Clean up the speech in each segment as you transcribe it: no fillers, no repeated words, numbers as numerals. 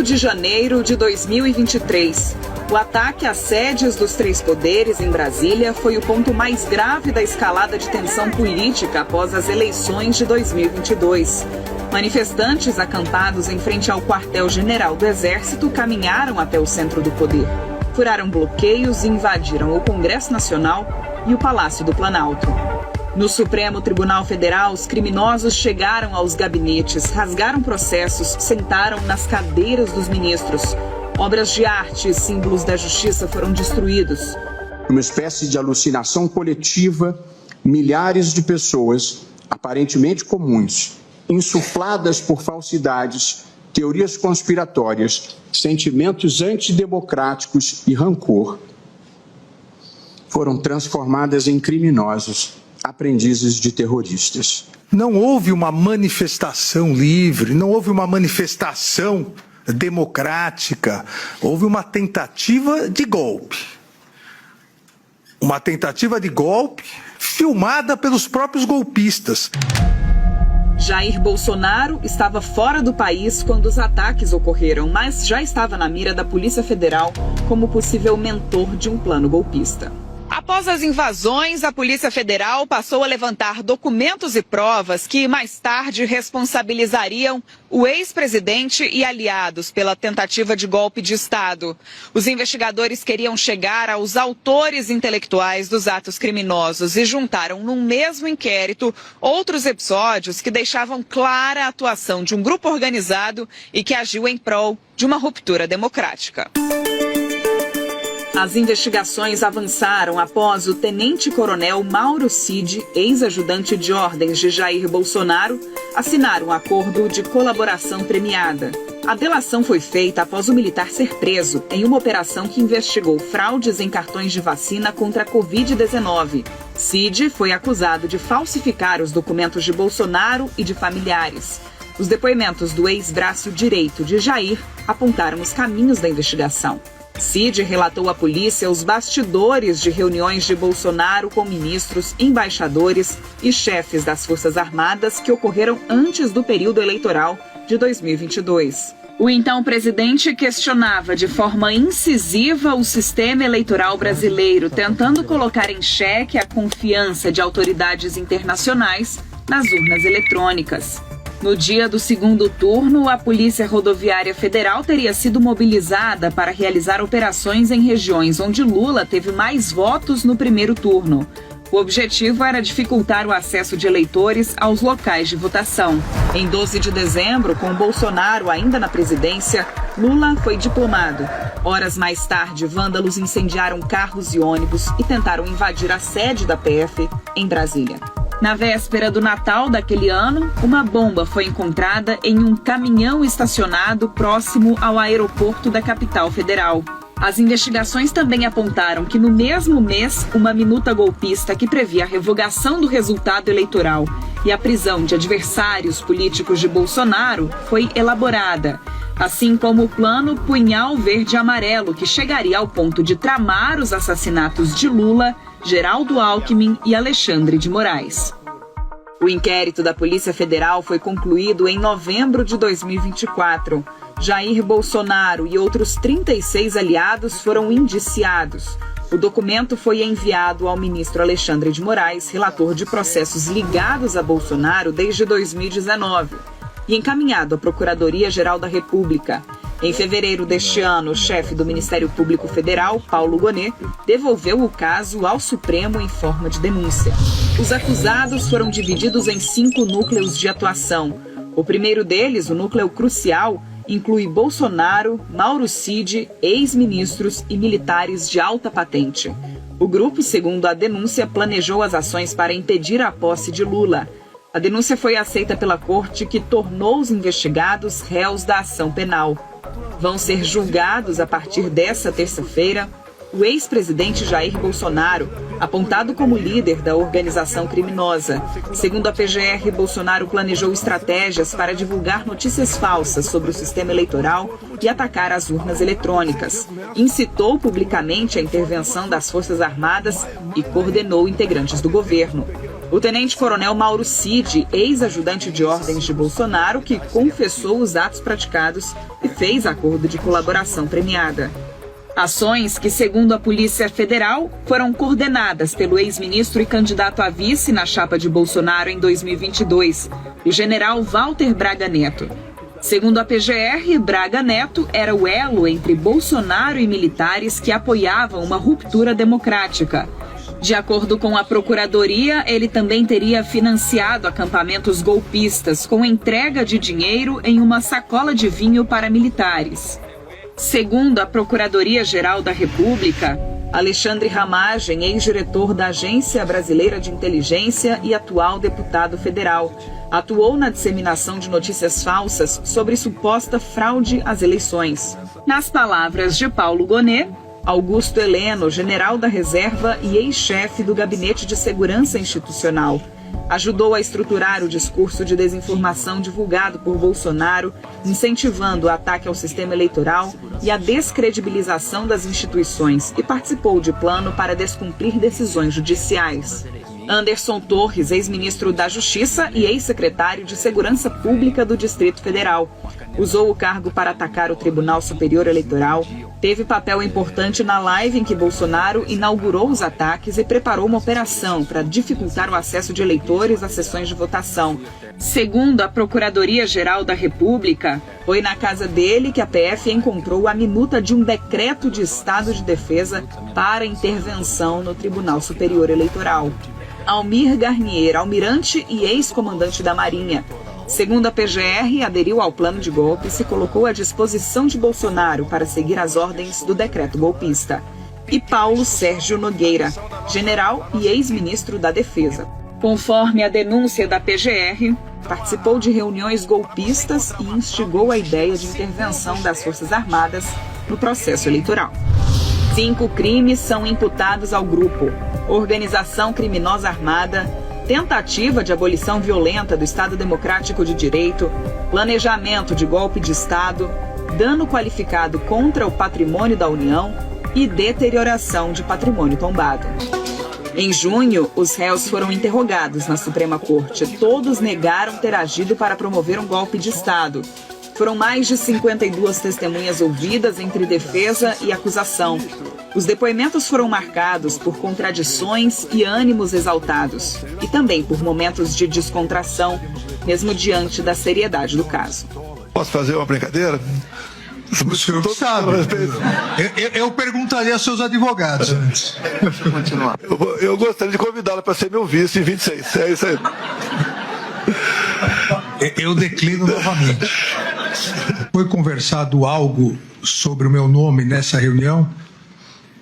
8 de janeiro de 2023. O ataque às sedes dos três poderes em Brasília foi o ponto mais grave da escalada de tensão política após as eleições de 2022. Manifestantes acampados em frente ao quartel-general do Exército caminharam até o centro do poder. Furaram bloqueios e invadiram o Congresso Nacional e o Palácio do Planalto. No Supremo Tribunal Federal, os criminosos chegaram aos gabinetes, rasgaram processos, sentaram nas cadeiras dos ministros. Obras de arte e símbolos da justiça foram destruídos. Uma espécie de alucinação coletiva, milhares de pessoas, aparentemente comuns, insufladas por falsidades, teorias conspiratórias, sentimentos antidemocráticos e rancor, foram transformadas em criminosos, aprendizes de terroristas. Não houve uma manifestação livre, não houve uma manifestação democrática, houve uma tentativa de golpe. Uma tentativa de golpe filmada pelos próprios golpistas. Jair Bolsonaro estava fora do país quando os ataques ocorreram, mas já estava na mira da Polícia Federal como possível mentor de um plano golpista. Após as invasões, a Polícia Federal passou a levantar documentos e provas que mais tarde responsabilizariam o ex-presidente e aliados pela tentativa de golpe de Estado. Os investigadores queriam chegar aos autores intelectuais dos atos criminosos e juntaram num mesmo inquérito outros episódios que deixavam clara a atuação de um grupo organizado e que agiu em prol de uma ruptura democrática. As investigações avançaram após o tenente-coronel Mauro Cid, ex-ajudante de ordens de Jair Bolsonaro, assinar um acordo de colaboração premiada. A delação foi feita após o militar ser preso em uma operação que investigou fraudes em cartões de vacina contra a Covid-19. Cid foi acusado de falsificar os documentos de Bolsonaro e de familiares. Os depoimentos do ex-braço direito de Jair apontaram os caminhos da investigação. Cid relatou à polícia os bastidores de reuniões de Bolsonaro com ministros, embaixadores e chefes das Forças Armadas que ocorreram antes do período eleitoral de 2022. O então presidente questionava de forma incisiva o sistema eleitoral brasileiro, tentando colocar em xeque a confiança de autoridades internacionais nas urnas eletrônicas. No dia do segundo turno, a Polícia Rodoviária Federal teria sido mobilizada para realizar operações em regiões onde Lula teve mais votos no primeiro turno. O objetivo era dificultar o acesso de eleitores aos locais de votação. Em 12 de dezembro, com Bolsonaro ainda na presidência, Lula foi diplomado. Horas mais tarde, vândalos incendiaram carros e ônibus e tentaram invadir a sede da PF em Brasília. Na véspera do Natal daquele ano, uma bomba foi encontrada em um caminhão estacionado próximo ao aeroporto da capital federal. As investigações também apontaram que no mesmo mês, uma minuta golpista que previa a revogação do resultado eleitoral e a prisão de adversários políticos de Bolsonaro foi elaborada, assim como o plano Punhal Verde e Amarelo, que chegaria ao ponto de tramar os assassinatos de Lula, Geraldo Alckmin e Alexandre de Moraes. O inquérito da Polícia Federal foi concluído em novembro de 2024. Jair Bolsonaro e outros 36 aliados foram indiciados. O documento foi enviado ao ministro Alexandre de Moraes, relator de processos ligados a Bolsonaro desde 2019, e encaminhado à Procuradoria-Geral da República. Em fevereiro deste ano, o chefe do Ministério Público Federal, Paulo Gonet, devolveu o caso ao Supremo em forma de denúncia. Os acusados foram divididos em 5 núcleos de atuação. O primeiro deles, o núcleo crucial, inclui Bolsonaro, Mauro Cid, ex-ministros e militares de alta patente. O grupo, segundo a denúncia, planejou as ações para impedir a posse de Lula. A denúncia foi aceita pela corte, que tornou os investigados réus da ação penal. Vão ser julgados a partir dessa terça-feira o ex-presidente Jair Bolsonaro, apontado como líder da organização criminosa. Segundo a PGR, Bolsonaro planejou estratégias para divulgar notícias falsas sobre o sistema eleitoral e atacar as urnas eletrônicas. Incitou publicamente a intervenção das Forças Armadas e coordenou integrantes do governo. O tenente-coronel Mauro Cid, ex-ajudante de ordens de Bolsonaro, que confessou os atos praticados e fez acordo de colaboração premiada. Ações que, segundo a Polícia Federal, foram coordenadas pelo ex-ministro e candidato a vice na chapa de Bolsonaro em 2022, o general Walter Braga Neto. Segundo a PGR, Braga Neto era o elo entre Bolsonaro e militares que apoiavam uma ruptura democrática. De acordo com a Procuradoria, ele também teria financiado acampamentos golpistas com entrega de dinheiro em uma sacola de vinho para militares. Segundo a Procuradoria-Geral da República, Alexandre Ramagem, ex-diretor da Agência Brasileira de Inteligência e atual deputado federal, atuou na disseminação de notícias falsas sobre suposta fraude às eleições. Nas palavras de Paulo Gonet, Augusto Heleno, general da reserva e ex-chefe do Gabinete de Segurança Institucional, ajudou a estruturar o discurso de desinformação divulgado por Bolsonaro, incentivando o ataque ao sistema eleitoral e a descredibilização das instituições e participou de plano para descumprir decisões judiciais. Anderson Torres, ex-ministro da Justiça e ex-secretário de Segurança Pública do Distrito Federal, usou o cargo para atacar o Tribunal Superior Eleitoral, teve papel importante na live em que Bolsonaro inaugurou os ataques e preparou uma operação para dificultar o acesso de eleitores às sessões de votação. Segundo a Procuradoria-Geral da República, foi na casa dele que a PF encontrou a minuta de um decreto de estado de defesa para intervenção no Tribunal Superior Eleitoral. Almir Garnier, almirante e ex-comandante da Marinha. Segundo a PGR, aderiu ao plano de golpe e se colocou à disposição de Bolsonaro para seguir as ordens do decreto golpista. E Paulo Sérgio Nogueira, general e ex-ministro da Defesa. Conforme a denúncia da PGR, participou de reuniões golpistas e instigou a ideia de intervenção das Forças Armadas no processo eleitoral. 5 crimes são imputados ao grupo: organização criminosa armada, tentativa de abolição violenta do Estado Democrático de Direito, planejamento de golpe de Estado, dano qualificado contra o patrimônio da União e deterioração de patrimônio tombado. Em junho, os réus foram interrogados na Suprema Corte. Todos negaram ter agido para promover um golpe de Estado. Foram mais de 52 testemunhas ouvidas entre defesa e acusação. Os depoimentos foram marcados por contradições e ânimos exaltados, e também por momentos de descontração, mesmo diante da seriedade do caso. Posso fazer uma brincadeira? O senhor sabe. Eu perguntaria aos seus advogados antes. Continuar. Eu gostaria de convidá-la para ser meu vice em 26. É isso aí. Eu declino novamente. Foi conversado algo sobre o meu nome nessa reunião?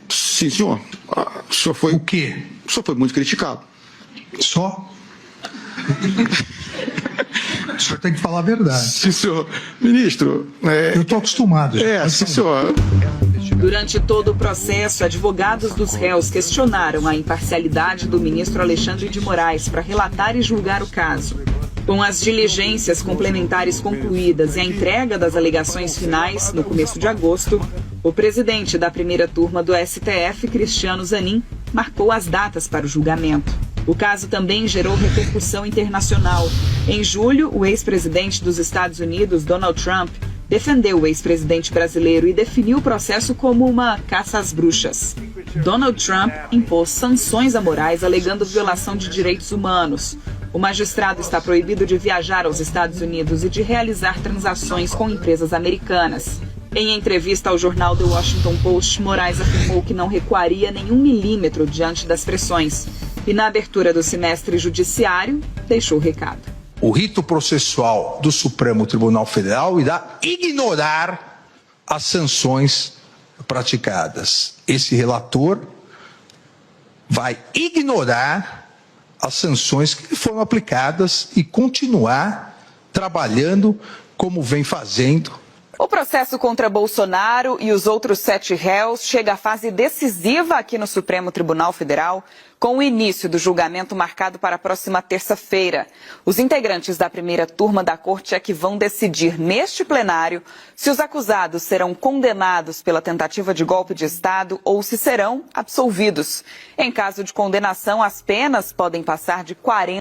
Sim, senhor. O senhor foi... O quê? O senhor foi muito criticado. Só? O senhor tem que falar a verdade. Sim, senhor. Ministro... Eu estou acostumado. Sim, senhor. Durante todo o processo, advogados dos réus questionaram a imparcialidade do ministro Alexandre de Moraes para relatar e julgar o caso. Com as diligências complementares concluídas e a entrega das alegações finais, no começo de agosto, o presidente da primeira turma do STF, Cristiano Zanin, marcou as datas para o julgamento. O caso também gerou repercussão internacional. Em julho, o ex-presidente dos Estados Unidos, Donald Trump, defendeu o ex-presidente brasileiro e definiu o processo como uma caça às bruxas. Donald Trump impôs sanções a Moraes alegando violação de direitos humanos. O magistrado está proibido de viajar aos Estados Unidos e de realizar transações com empresas americanas. Em entrevista ao jornal The Washington Post, Moraes afirmou que não recuaria nenhum milímetro diante das pressões. E na abertura do semestre judiciário, deixou o recado. O rito processual do Supremo Tribunal Federal irá ignorar as sanções praticadas. Esse relator vai ignorar as sanções que foram aplicadas e continuar trabalhando como vem fazendo O processo contra Bolsonaro e os outros 7 réus chega à fase decisiva aqui no Supremo Tribunal Federal, com o início do julgamento marcado para a próxima terça-feira. Os integrantes da primeira turma da corte é que vão decidir neste plenário se os acusados serão condenados pela tentativa de golpe de Estado ou se serão absolvidos. Em caso de condenação, as penas podem passar de 40